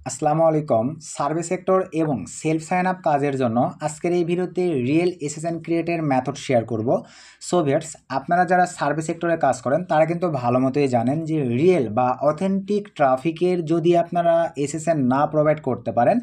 আসসালামু আলাইকুম। Survey sector এবং সেলফ সাইন আপ কাজের জন্য আজকের এই ভিডিওতে রিয়েল এসএসএন ক্রিয়েটের মেথড শেয়ার করব। সো ভিউয়ার্স, আপনারা যারা সার্ভে সেক্টরে কাজ করেন তারা কিন্তু ভালো মতোই জানেন যে রিয়েল বা অথেন্টিক ট্রাফিকের যদি আপনারা এসএসএন না প্রোভাইড করতে পারেন,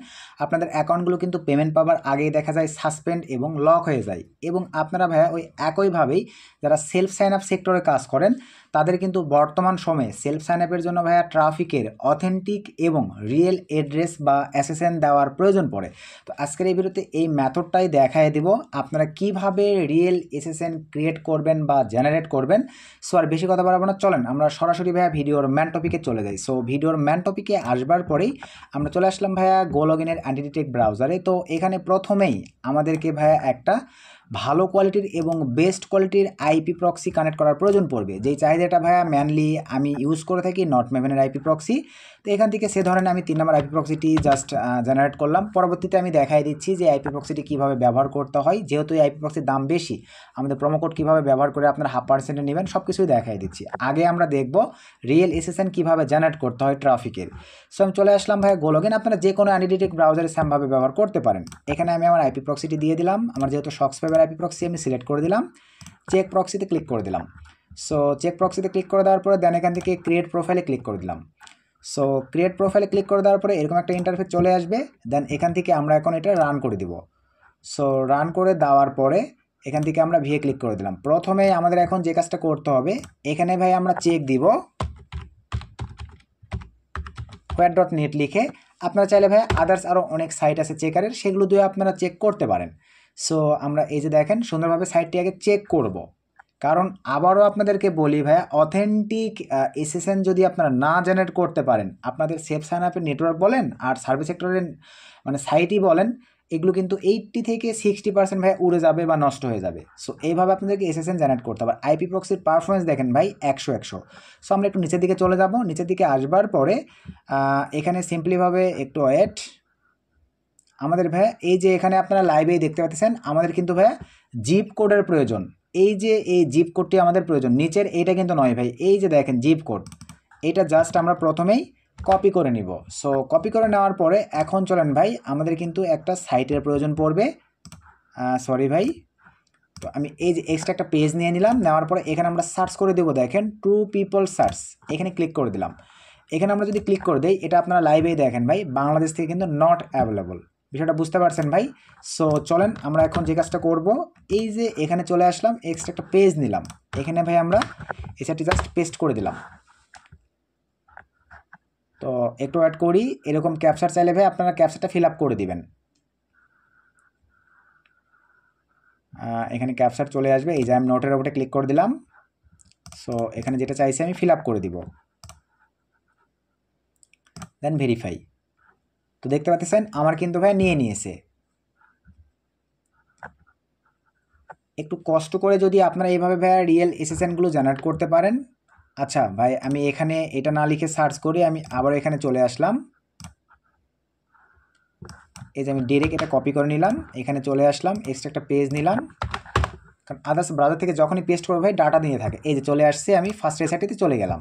আপনাদের অ্যাকাউন্টগুলো কিন্তু পেমেন্ট পাওয়ার আগেই দেখা যায় সাসপেন্ড এবং লক হয়ে যায়। এবং আপনারা ভাইয়া ওই একইভাবেই যারা সেলফ সাইন আপ সেক্টরে কাজ করেন তাদের কিন্তু বর্তমান সময়ে সেলফ সাইন আপের জন্য ভাইয়া ট্রাফিকের অথেন্টিক এবং রিয়েল অ্যাড্রেস বা এসএসএন দেওয়ার প্রয়োজন পড়ে। তো আজকের এই ভিডিওতে এই মেথডটাই দেখায় দেব আপনারা কিভাবে রিয়েল এসএসএন ক্রিয়েট করবেন বা জেনারেট করবেন। সো আর বেশি কথা বাড়াবো না, চলেন আমরা সরাসরি ভাইয়া ভিডিওর ম্যান টপিকে চলে যাই। সো ভিডিওর ম্যান টপিকে আসবার পরেই আমরা চলে আসলাম ভাইয়া গো লগইনের অ্যান্টিটেক ব্রাউজারে। তো এখানে প্রথমেই আমাদেরকে ভাইয়া একটা ভালো কোয়ালিটির এবং বেস্ট কোয়ালিটির আইপি প্রক্সি কানেক্ট করার প্রয়োজন পড়বে, যেই চাহিদাটা ভাইয়া মেনলি আমি ইউজ করে থাকি নট মেভেনের আইপি প্রক্সি। তো এখান থেকে সে ধরনের আমি 3 নম্বর আইপি প্রক্সিটি জাস্ট জেনারেট করলাম। পরবর্তীতে আমি দেখাই দিচ্ছি যে আইপি প্রক্সিটি কীভাবে ব্যবহার করতে হয়। যেহেতু এই আইপি প্রক্সির দাম বেশি, আমাদের প্রোমো কোড কীভাবে ব্যবহার করে আপনার 0.5% নেবেন সব কিছুই দেখাই দিচ্ছি। আগে আমরা দেখব রিয়েল এসএসএন কীভাবে জেনারেট করতে হয় ট্রাফিকের। সো আমি চলে আসলাম ভাইয়া গো লগইন। আপনারা যে কোনো অ্যান্টিটেক ব্রাউজারে সেমভাবে ব্যবহার করতে পারেন। এখানে আমি আমার আইপি প্রক্সিটি দিয়ে দিলাম। আমার যেহেতু শক্সফেবের আইপি প্রক্সি আমি সিলেক্ট করে দিলাম, চেক প্রক্সিতে ক্লিক করে দিলাম। সো চেক প্রক্সিতে ক্লিক করে দেওয়ার পরে দেন এখান থেকে ক্রিয়েট প্রোফাইলে ক্লিক করে দিলাম। সো ক্রিয়েট প্রোফাইলে ক্লিক করে দেওয়ার পরে এরকম একটা ইন্টারফেস চলে আসবে। দেন এখান থেকে আমরা এখন এটা রান করে দিব। সো রান করে দেওয়ার পরে এখান থেকে আমরা ভিএ ক্লিক করে দিলাম। প্রথমে আমাদের এখন যে কাজটা করতে হবে, এখানে ভাই আমরা চেক দিব where.net লিখে। আপনারা চাইলে ভাই আদার্স আরও অনেক সাইট আছে চেকারের, সেগুলো দিয়ে আপনারা চেক করতে পারেন। সো আমরা এই যে দেখেন সুন্দরভাবে সাইটটি আগে চেক করব, কারণ আবারও আপনাদেরকে বলি ভাইয়া অথেন্টিক এসএসএন যদি আপনারা না জেনারেট করতে পারেন, আপনাদের সেফ সাইন আপের নেটওয়ার্ক বলেন আর সার্ভিস সেক্টরের মানে সাইটই বলেন, এগুলো কিন্তু 80 থেকে 60% ভাই উড়ে যাবে বা নষ্ট হয়ে যাবে। সো এইভাবে আপনাদেরকে এসএসএন জেনারেট করতে হবে। আইপি প্রক্সির পারফরমেন্স দেখেন ভাই 100। সো আমরা একটু নিচের দিকে চলে যাব। নিচের দিকে আসবার পরে এখানে সিম্পলিভাবে একটু ওয়েট, আমাদের ভাইয়া এই যে এখানে আপনারা লাইভেই দেখতে পাচ্ছেন আমাদের কিন্তু ভাইয়া জিপ কোডের প্রয়োজন। এই যে এই জিপ কোডটি আমাদের প্রয়োজন, নিচের এইটা কিন্তু নয় ভাই, এই যে দেখেন জিপ কোড, এটা জাস্ট আমরা প্রথমেই কপি করে নিব। সো কপি করে নেওয়ার পরে এখন চলেন ভাই আমাদের কিন্তু একটা সাইটের প্রয়োজন পড়বে। সরি ভাই, তো আমি এই যে এক্সট্রা একটা পেজ নিয়ে নিলাম। নেওয়ার পরে এখানে আমরা সার্চ করে দেবো, দেখেন ট্রু পিপল সার্চ, এখানে ক্লিক করে দিলাম। এখানে আমরা যদি ক্লিক করে দিই, এটা আপনারা লাইভেই দেখেন ভাই বাংলাদেশ থেকে কিন্তু নট অ্যাভেলেবল। বিষয়টা বুঝতে পারছেন ভাই? সো চলেন আমরা এখন যে কাজটা করব, এই যে এখানে চলে আসলাম, এক্সট্রা একটা পেজ নিলাম। এখানে ভাই আমরা এসআরটি জাস্ট পেস্ট করে দিলাম। তো একটু অ্যাড করি, এরকম ক্যাপচার চাইলে ভাই আপনারা ক্যাপচারটা ফিল আপ করে দিবেন। এখানে ক্যাপচার চলে আসবে, এই যে আমি নোটের ওপরে ক্লিক করে দিলাম। সো এখানে যেটা চাইছি আমি ফিল আপ করে দিব, দেন ভেরিফাই। তো দেখতে পাচ্ছেন আমার কিন্তু ভাই নিয়ে নিয়েছে। একটু কষ্ট করে যদি আপনারা এইভাবে ভাই রিয়েল এসএসএনগুলো জেনারেট করতে পারেন। আচ্ছা ভাই, আমি এখানে এটা না লিখে সার্চ করি, আমি আবার এখানে চলে আসলাম। এই যে আমি ডিরেক্ট এটা কপি করে নিলাম, এখানে চলে আসলাম, এক্সট্রা একটা পেজ নিলাম, কারণ আদার্স ব্রাউজার থেকে যখনই পেস্ট করবো ভাই ডাটা নিয়ে থাকে। এই যে চলে আসছে, আমি ফার্স্ট রেসাইটিতে চলে গেলাম।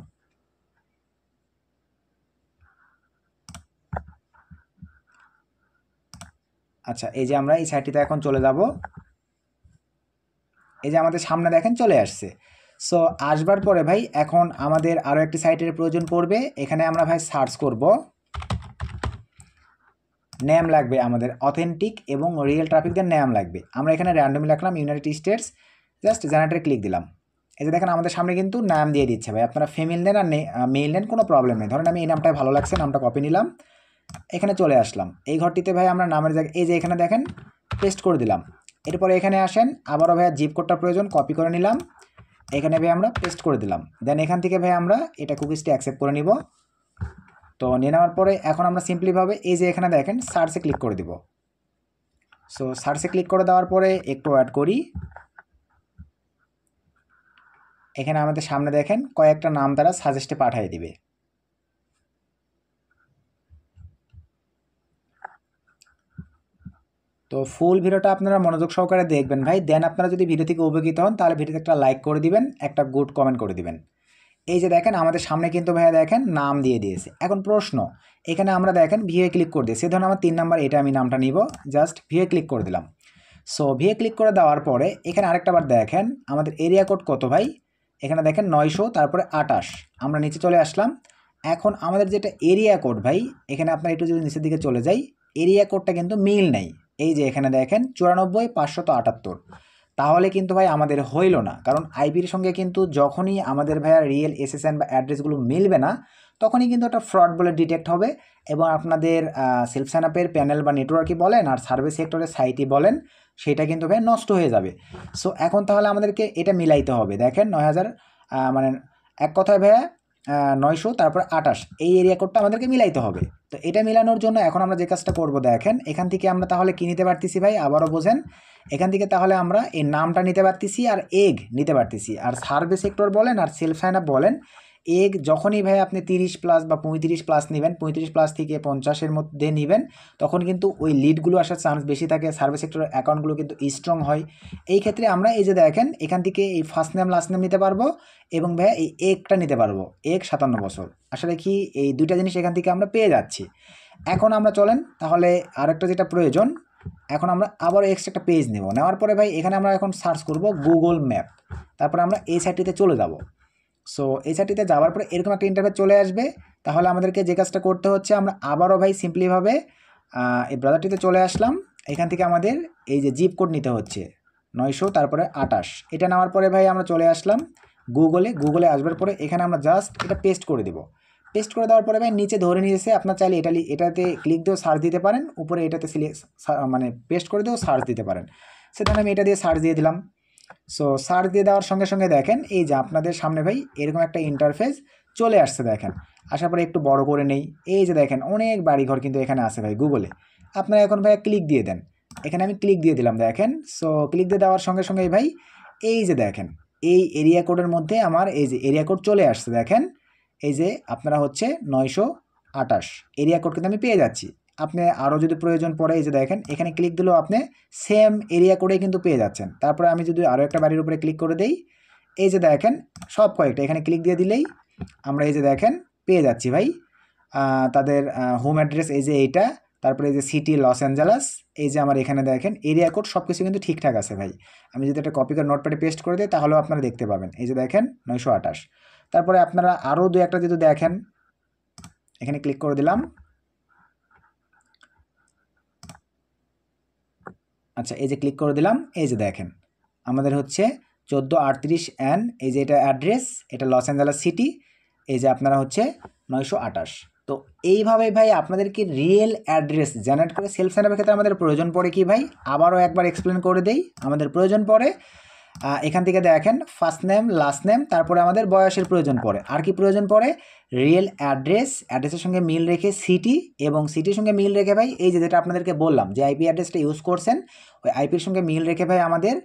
আচ্ছা, এই যে আমরা এই সাইটটিতে এখন চলে যাব। এই যে আমাদের সামনে দেখেন চলে আসছে। সো আসবার পরে ভাই এখন আমাদের আরও একটি সাইটের প্রয়োজন পড়বে। এখানে আমরা ভাই সার্চ করব, নেম লাগবে আমাদের অথেন্টিক এবং রিয়েল ট্রাফিকদের নেম লাগবে। আমরা এখানে র্যান্ডমলি লিখলাম ইউনাইটেড স্টেটস, জাস্ট জেনারেটরে ক্লিক দিলাম। এই যে দেখেন আমাদের সামনে কিন্তু নাম দিয়ে দিচ্ছে ভাই, আপনারা ফিমেল নেন আর মেল নেন, কোনো প্রবলেম নেই। ধরেন আমি এই নামটাই ভালো লাগছে, নামটা কপি নিলাম, এখানে চলে আসলাম। এই ঘরটিতে ভাই আমরা নামের জায়গায় এই যে এখানে দেখেন পেস্ট করে দিলাম। এরপরে এখানে আসেন, আবারও ভাইয়া জিপ কোডটা প্রয়োজন, কপি করে নিলাম, এখানে ভাই আমরা পেস্ট করে দিলাম। দেন এখান থেকে ভাই আমরা এটা কুকিজটি অ্যাকসেপ্ট করে নিব। তো নিয়ে নেওয়ার পরে এখন আমরা সিম্পলিভাবে এই যে এখানে দেখেন সার্চে ক্লিক করে দিব। সো সার্চে ক্লিক করে দেওয়ার পরে একটু অ্যাড করি, এখানে আমাদের সামনে দেখেন কয়েকটা নাম তারা সাজেস্টে পাঠিয়ে দিবে। তো ফুল ভিডিওটা আপনারা মনোযোগ সহকারে দেখবেন ভাই। দেন আপনারা যদি ভিডিও থেকে উপকৃত হন তাহলে ভিডিওতে একটা লাইক করে দিবেন, একটা গুড কমেন্ট করে দিবেন। এই যে দেখেন আমাদের সামনে কিন্তু ভাইয়া দেখেন নাম দিয়ে দিয়েছে। এখন প্রশ্ন, এখানে আমরা দেখেন ভিউয়ে ক্লিক করে দিয়েছি, ধরুন আমার 3 নাম্বার এটা আমি নামটা নিব, জাস্ট ভিউয়ে ক্লিক করে দিলাম। সো ভিউয়ে ক্লিক করে দেওয়ার পরে এখানে আরেকটা বার দেখেন আমাদের এরিয়া কোড কত ভাই, এখানে দেখেন 900 তারপরে 28, আমরা নিচে চলে আসলাম। এখন আমাদের যেটা এরিয়া কোড ভাই, এখানে আপনার একটু যদি নিচের দিকে চলে যাই, এরিয়া কোডটা কিন্তু মিল নেই। এই যে এখানে দেখেন 94,578, তাহলে কিন্তু ভাই আমাদের হইল না, কারণ আইপির সঙ্গে কিন্তু যখনই আমাদের ভাইয়া রিয়েল এসএসএন বা অ্যাড্রেসগুলো মিলবে না, তখনই কিন্তু একটা ফ্রড বলে ডিটেক্ট হবে এবং আপনাদের সেলফ সাইন আপের প্যানেল বা নেটওয়ার্কই বলেন আর সার্ভিস সেক্টরের সাইটই বলেন, সেটা কিন্তু ভাই নষ্ট হয়ে যাবে। সো এখন তাহলে আমাদেরকে এটা মিলাইতে হবে। দেখেন 9000 মানে এক কথায় ভাইয়া 900 তারপর 28 এই এরিয়া কোডটা আমাদেরকে মিলাইতে হবে। তো এটা মিলানোর জন্য এখন আমরা যে কাজটা করব, দেখেন এখান থেকে আমরা তাহলে কী নিতে পারতেছি ভাই, আবারও বোঝেন, এখান থেকে তাহলে আমরা এই নামটা নিতে পারতেছি আর এগ নিতে পারতেছি। আর সার্ভিস সেক্টর বলেন আর সেলফ সাইন আপ বলেন, এগ যখনই ভাই আপনি 30 প্লাস বা 35 প্লাস নেবেন, 35 প্লাস থেকে 50-এর মধ্যে নেবেন, তখন কিন্তু ওই লিডগুলো আসার চান্স বেশি থাকে, সার্ভিস সেক্টরের অ্যাকাউন্টগুলো কিন্তু স্ট্রং হয়। এই ক্ষেত্রে আমরা এই যে দেখেন এখান থেকে এই ফার্স্ট নেম লাস্ট নেম নিতে পারবো এবং ভাইয়া এই এগটা নিতে পারবো, এগ 57 বছর। আসলে কি এই দুইটা জিনিস এখান থেকে আমরা পেয়ে যাচ্ছি। এখন আমরা চলেন তাহলে আরেকটা যেটা প্রয়োজন, এখন আমরা আবার এক্সট্রা একটা পেজ নেব, নেওয়ার পরে ভাই এখানে আমরা এখন সার্চ করব গুগল ম্যাপ, তারপরে আমরা এই সাইটটিতে চলে যাব। সো এই সাইটটিতে যাওয়ার পরে এরকম একটা ইন্টারফেস চলে আসবে। তাহলে আমাদেরকে যে কাজটা করতে হচ্ছে, আমরা আবারও ভাই সিম্পলিভাবে এই ব্রাউজারটিতে চলে আসলাম। এখান থেকে আমাদের এই যে জিপ কোড নিতে হচ্ছে 900 তারপরে 28, এটা নেওয়ার পরে ভাই আমরা চলে আসলাম গুগলে আসবার পরে এখানে আমরা জাস্ট এটা পেস্ট করে দেবো। পেস্ট করে দেওয়ার পরে ভাই নিচে ধরে নিয়েছে, আপনার চাইলে এটাতে ক্লিক দিয়েও সার্চ দিতে পারেন, উপরে এটাতে মানে পেস্ট করে দিয়েও সার্চ দিতে পারেন। সেখানে আমি এটা দিয়ে সার্চ দিয়ে দিলাম। সো সার্চ দিয়ে দেওয়ার সঙ্গে সঙ্গে দেখেন এই যে আপনাদের সামনে ভাই এরকম একটা ইন্টারফেস চলে আসছে। দেখেন আসার পরে একটু বড় করে নেই, এই যে দেখেন অনেক বাড়িঘর কিন্তু এখানে আছে ভাই গুগলে। আপনারা এখন ভাই ক্লিক দিয়ে দেন, এখানে আমি ক্লিক দিয়ে দিলাম দেখেন। সো ক্লিক দিয়ে দেওয়ার সঙ্গে সঙ্গে ভাই এই যে দেখেন এই এরিয়া কোডের মধ্যে আমার এই যে এরিয়া কোড চলে আসছে। দেখেন এই যে আপনারা হচ্ছে 928 এরিয়া কোড কিন্তু আমি পেয়ে যাচ্ছি। আপনি আরও যদি প্রয়োজন পড়ে এই যে দেখেন এখানে ক্লিক দিলেও আপনি সেম এরিয়া কোডে কিন্তু পেয়ে যাচ্ছেন। তারপরে আমি যদি আরও একটা বাড়ির উপরে ক্লিক করে দেই, এই যে দেখেন সব কয়েকটা এখানে ক্লিক দিয়ে দিলেই আমরা এই যে দেখেন পেয়ে যাচ্ছি ভাই তাদের হোম অ্যাড্রেস, এই যে এইটা, তারপরে এই যে সিটি লস অ্যাঞ্জেলাস, এই যে আমার এখানে দেখেন এরিয়া কোড সব কিছু কিন্তু ঠিকঠাক আছে ভাই। আমি যদি একটা কপি করে নোটপ্যাডে পেস্ট করে দিই তাহলেও আপনারা দেখতে পাবেন, এই যে দেখেন 928। তারপরে আপনারা আরও দু একটা যদি দেখেন, এখানে ক্লিক করে দিলাম। আচ্ছা এই যে ক্লিক করে দিলাম, এই যে দেখেন আমাদের হচ্ছে 1438 এই যে এটা অ্যাড্রেস, এটা লস অ্যাঞ্জেলাস সিটি, এই যে আপনারা হচ্ছে 928। তো এইভাবে ভাই আপনাদেরকে রিয়েল অ্যাড্রেস জেনারেট করে সেলফ সাইন আপের ক্ষেত্রে আমাদের প্রয়োজন পড়ে কি ভাই, আবারও একবার এক্সপ্লেন করে দেই। আমাদের প্রয়োজন পড়ে এখান থেকে দেখেন ফার্স্ট নেম লাস্ট নেম, তারপরে আমাদের বয়সের প্রয়োজন পড়ে। আর কি প্রয়োজন পড়ে, রিয়েল অ্যাড্রেসের সঙ্গে মিল রেখে সিটি, এবং সিটির সঙ্গে মিল রেখে ভাই এই যে যেটা আপনাদেরকে বললাম যে আইপি অ্যাড্রেসটা ইউজ করছেন, ওই আইপির সঙ্গে মিল রেখে ভাই আমাদের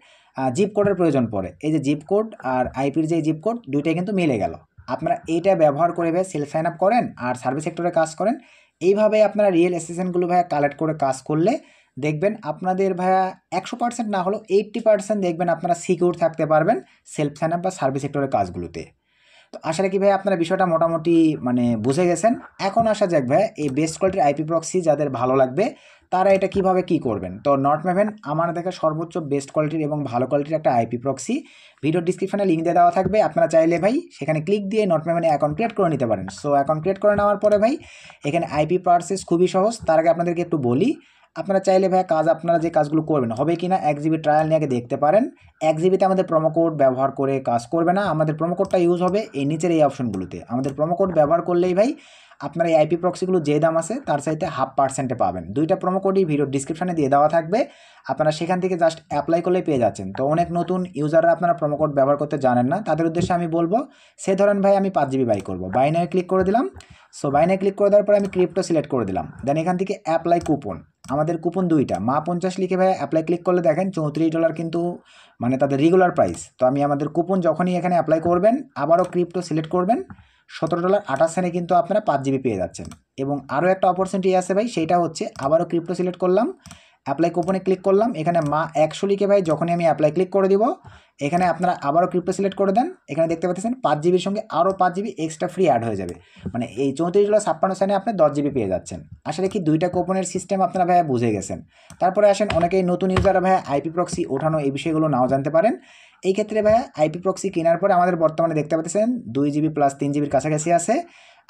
জিপ কোডের প্রয়োজন পড়ে। এই যে জিপ কোড আর আইপির যে জিপ কোড দুইটাই কিন্তু মিলে গেল। আপনারা এইটা ব্যবহার করে ভাই সেলফ সাইন আপ করেন আর সার্ভিস সেক্টরে কাজ করেন। এইভাবে আপনারা রিয়েল এসএসএনগুলো ভাইয়া কালেক্ট করে কাজ করলে দেখবেন আপনাদের ভাইয়া 100% না হলেও 80% দেখবেন আপনারা সিকিউর থাকতে পারবেন সেলফ সাইন আপ বা সার্ভিস সেক্টরের কাজগুলোতে। তো আশা রাখি ভাই আপনারা বিষয়টা মোটামুটি মানে বুঝে গেছেন। এখন আসা যাক ভাই এই বেস্ট কোয়ালিটির আইপি প্রক্সি যাদের ভালো লাগবে তারা এটা কিভাবে কি করবেন। তো নর্টম্যাভেন আমার দেখা সর্বোচ্চ বেস্ট কোয়ালিটির এবং ভালো কোয়ালিটির একটা আইপি প্রক্সি, ভিডিও ডিসক্রিপশনে লিঙ্ক দিয়ে দেওয়া থাকবে, আপনারা চাইলে ভাই সেখানে ক্লিক দিয়ে নর্টম্যাভেনে অ্যাকাউন্ট ক্রিয়েট করে নিতে পারেন। সো অ্যাকাউন্ট ক্রিয়েট করে নেওয়ার পরে ভাই এখানে আইপি পারচেস খুবই সহজ। তার আগে আপনাদেরকে একটু বলি, আপনারা চাইলে ভাই কাজ আপনারা যে কাজগুলো করবেন হবে কি না 1 জিবি ট্রায়াল নিয়ে আগে দেখতে পারেন। 1 জিবিতে আমাদের প্রোমো কোড ব্যবহার করে কাজ করবে না, আমাদের প্রোমো কোডটা ইউজ হবে এই নিচের এই অপশনগুলোতে। আমাদের প্রোমো কোড ব্যবহার করলেই ভাই আপনারা এই আইপি প্রক্সিগুলো যে দাম আছে তার চাইতে 0.5% পাবেন। দুইটা প্রোমো কোডই ভিডিও ডিসক্রিপশনে দিয়ে দেওয়া থাকবে, আপনারা সেখান থেকে জাস্ট অ্যাপ্লাই করলেই পেয়ে যাচ্ছেন। তো অনেক নতুন ইউজাররা আপনারা প্রোমো কোড ব্যবহার করতে জানেন না, তাদের উদ্দেশ্যে আমি বলবো সে ধরেন ভাই আমি 5 জিবি বাই করবো, বাইনারি ক্লিক করে দিলাম। সো বাইনারি ক্লিক করে দেওয়ার পরে আমি ক্রিপ্টো সিলেক্ট করে দিলাম, দেন এখান থেকে অ্যাপ্লাই কুপন, আমাদের কুপন দুইটা মা 50 লিখে ভাই অ্যাপ্লাই ক্লিক করলে দেখেন $34 কিন্তু মানে তাদের রেগুলার প্রাইস। তো আমি আমাদের কুপন যখনই এখানে অ্যাপ্লাই করবেন আবারও ক্রিপ্টো সিলেক্ট করবেন, $17.28 কিন্তু আপনারা 5 জিবি পেয়ে যাচ্ছেন। এবং আরও একটা অপরচুনিটি আছে ভাই, সেইটা হচ্ছে আবারও ক্রিপ্টো সিলেক্ট করলাম, অ্যাপ্লাই কুপনে ক্লিক করলাম, এখানে মা 100 লিখে ভাই যখনই আমি অ্যাপ্লাই ক্লিক করে দিব, এখানে আপনারা আবারও ক্রিপ্টো সিলেক্ট করে দেন। এখানে দেখতে পাচ্ছেন 5 জিবির সঙ্গে আরও 5 জিবি এক্সট্রা ফ্রি অ্যাড হয়ে যাবে, মানে এই 34.56 সেন্টে আপনি 10 জিবি পেয়ে যাচ্ছেন। আশা রাখি দুইটা কুপনের সিস্টেম আপনারা ভাইয়া বুঝে গেছেন। তারপরে আসেন অনেকেই নতুন ইউজাররা ভাইয়া আইপি প্রক্সি ওঠানো এই বিষয়গুলো নাও জানতে পারেন। এই ক্ষেত্রে ভাইয়া আইপি প্রক্সি কেনার পরে আমাদের বর্তমানে দেখতে পাচ্ছেন 2 জিবি প্লাস 3 জিবির কাছাকাছি আছে।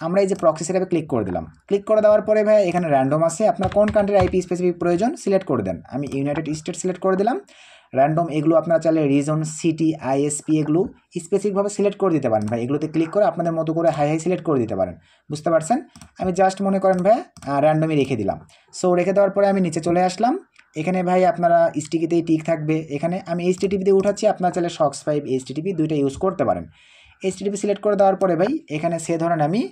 আমরা এই যে প্রক্সি সেটআপে ক্লিক করে দিলাম, ক্লিক করে দেওয়ার পরে ভাই এখানে র্যান্ডম আছে, আপনার কোন কান্ট্রির আইপি স্পেসিফিক প্রয়োজন সিলেক্ট করে দেন। আমি ইউনাইটেড স্টেট সিলেক্ট করে দিলাম। র্যান্ডম এগুলো আপনারা চাইলে রিজন, সিটি, আইএসপি এগুলো স্পেসিফিকভাবে সিলেক্ট করে দিতে পারেন ভাই। এগুলোতে ক্লিক করে আপনাদের মতো করে হাই সিলেক্ট করে দিতে পারেন, বুঝতে পারছেন। আমি জাস্ট মনে করেন ভাই র্যান্ডমই রেখে দিলাম। সো রেখে দেওয়ার পরে আমি নিচে চলে আসলাম। এখানে ভাই আপনারা স্টিকিতেই টিক থাকবে, এখানে আমি এইচটিটিপি দিয়ে উঠাচ্ছি, আপনারা চাইলে সক্স 5 এইচটিটিপি দুইটা ইউজ করতে পারেন। এইচটিটিপি সিলেক্ট করে দেওয়ার পরে ভাই এখানে সে ধরেন আমি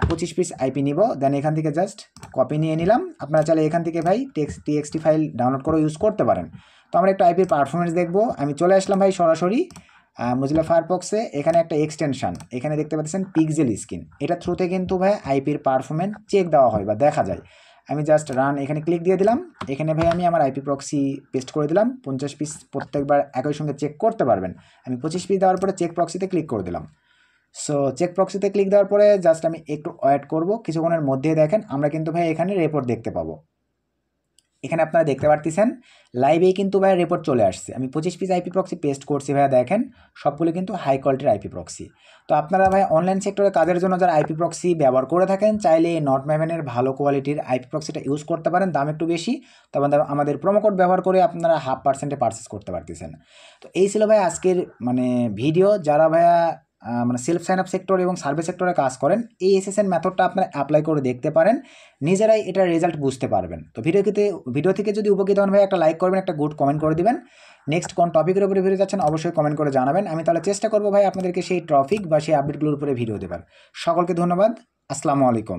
25 পিস আইপি নিব, দেন এখান থেকে জাস্ট কপি নিয়ে নিলাম। আপনারা চাইলে এখান থেকে ভাই টিএক্সটি ফাইল ডাউনলোড করে ইউজ করতে পারেন। তো আমরা একটু আইপির পারফরমেন্স দেখবো। আমি চলে আসলাম ভাই সরাসরি মোজিলা ফায়ারফক্সে। এখানে একটা এক্সটেনশন এখানে দেখতে পাচ্ছেন পিক্সেল স্ক্রিন, এটা থ্রুতে কিন্তু ভাই আইপির পারফরমেন্স চেক দেওয়া হয় বা দেখা যায়। আমি জাস্ট রান এখানে ক্লিক দিয়ে দিলাম। এখানে ভাই আমি আমার আইপি প্রক্সি পেস্ট করে দিলাম। 50 পিস প্রত্যেকবার একই সঙ্গে চেক করতে পারবেন। আমি 25 পিস দেওয়ার পরে চেক প্রক্সিতে ক্লিক করে দিলাম। সো চেক প্রক্সিতে ক্লিক দেওয়ার পরে জাস্ট আমি একটু ওয়েট করব, কিছুক্ষণের মধ্যেই দেখেন আমরা কিন্তু ভাই এখানে রিপোর্ট দেখতে পাবো। এখানে আপনারা দেখতে পারতেছেন লাইভেই কিন্তু ভাই রিপোর্ট চলে আসছে। আমি 25 পিস আইপি প্রক্সি পেস্ট করছি ভাইয়া, দেখেন সবগুলো কিন্তু হাই কোয়ালিটির আইপি প্রক্সি। তো আপনারা ভাই অনলাইন সেক্টরে কাজের জন্য যারা আইপি প্রক্সি ব্যবহার করে থাকেন, চাইলে নট ম্যাভেনের ভালো কোয়ালিটির আইপি প্রক্সিটা ইউজ করতে পারেন, দাম একটু বেশি, তবে আমাদের প্রোমোকোড ব্যবহার করে আপনারা 0.5% পারচেস করতে পারতেছেন। তো এই ছিল ভাই আজকের মানে ভিডিও। যারা ভাইয়া মানে সেলফ সাইন আপ সেক্টর এবং সার্ভিস সেক্টরে কাজ করেন, এই এসএসএন মেথডটা আপনারা অ্যাপ্লাই করে দেখতে পারেন, নিজেরাই এটার রেজাল্ট বুঝতে পারবেন। তো ভিডিও থেকে যদি উপকৃত হন ভাই একটা লাইক করবেন, একটা গুড কমেন্ট করে দিবেন। নেক্সট কোন টপিকের উপরে ভিডিও যাচ্ছেন অবশ্যই কমেন্ট করে জানাবেন। আমি তাহলে চেষ্টা করবো ভাই আপনাদেরকে সেই টপিক বা সেই আপডেটগুলোর উপরে ভিডিও দেবার। সকলকে ধন্যবাদ, আসসালামু আলাইকুম।